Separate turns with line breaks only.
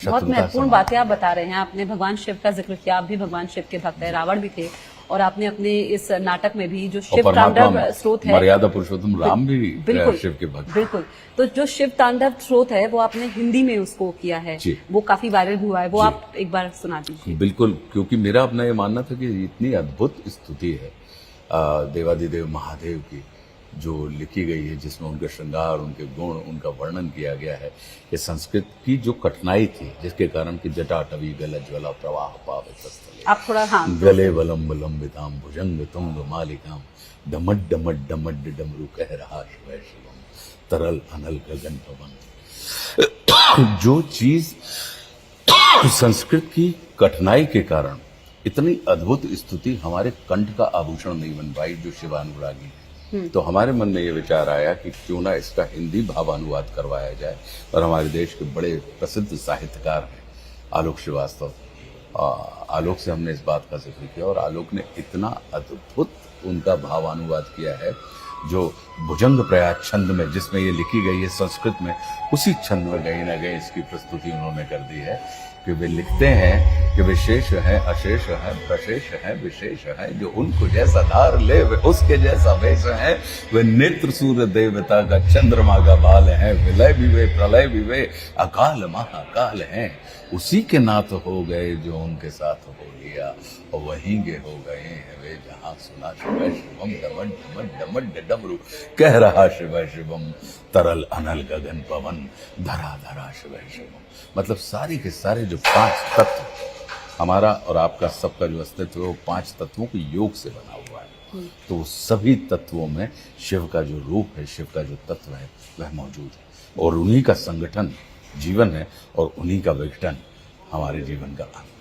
बहुत महत्वपूर्ण बातें आप बता रहे हैं। आपने भगवान शिव का जिक्र किया, आप भी भगवान शिव के भक्त हैं, रावण भी थे, और आपने अपने इस नाटक में भी जो शिव तांडव स्रोत है,
मर्यादा पुरुषोत्तम राम भी
बिल्कुल
शिव के भक्त।
बिल्कुल, तो जो शिव तांडव स्रोत है वो आपने हिंदी में उसको किया है, वो काफी वायरल हुआ है, वो आप एक बार सुना दीजिए।
बिल्कुल, क्योंकि मेरा अपना ये मानना था कि इतनी अद्भुत स्तुति है देवादिदेव महादेव की जो लिखी गई है, जिसमें उनके श्रृंगार, उनके गुण, उनका वर्णन किया गया है। ये संस्कृत की जो कठिनाई थी, जिसके कारण कि जटाटवी गलज्वला प्रवाह पावितस्थले,
आप थोड़ा
गले वलंब लंबिताम भुजंग तुंग मालिकाम डमड डमड डमड डमरू कह रहा शिव शिवम तरल अनल गगन पवन। जो चीज संस्कृत की कठिनाई के कारण इतनी अद्भुत स्तुति हमारे कंठ का आभूषण नहीं बन पाई, जो शिवानुरागी है, तो हमारे मन में ये विचार आया कि क्यों ना इसका हिंदी भावानुवाद करवाया जाए। और हमारे देश के बड़े प्रसिद्ध साहित्यकार हैं आलोक श्रीवास्तव, आलोक से हमने इस बात का जिक्र किया और आलोक ने इतना अद्भुत उनका भावानुवाद किया है, जो भुजंग प्रयाग छंद में जिसमें ये लिखी गई है संस्कृत में, उसी छंद में कहीं ना कहीं इसकी प्रस्तुति उन्होंने कर दी है। कि वे लिखते हैं कि विशेष है, अशेष है, प्रशेष है, विशेष है, जो उनको जैसा धार ले वे उसके जैसा वेश है। वे नेत्र सूर्य देवता का चंद्रमा का बाल है, विलय भी वे प्रलय भी वे अकाल महाकाल हैं। उसी के नाथ हो गए जो उनके साथ हो लिया, और वहीं के हो गए हैं वे जहां सुना शिव शिवम डमड डमड डमड डमरू कह रहा शिव शिवम तरल अनल गगन पवन धरा धरा शिव शिवम। मतलब सारे के सारे जो 5 तत्व हमारा और आपका सबका जो अस्तित्व है, वो 5 तत्वों के योग से बना हुआ है। तो सभी तत्वों में शिव का जो रूप है, शिव का जो तत्व है, वह मौजूद है, और उन्हीं का संगठन जीवन है और उन्हीं का विघटन हमारे जीवन का अंत।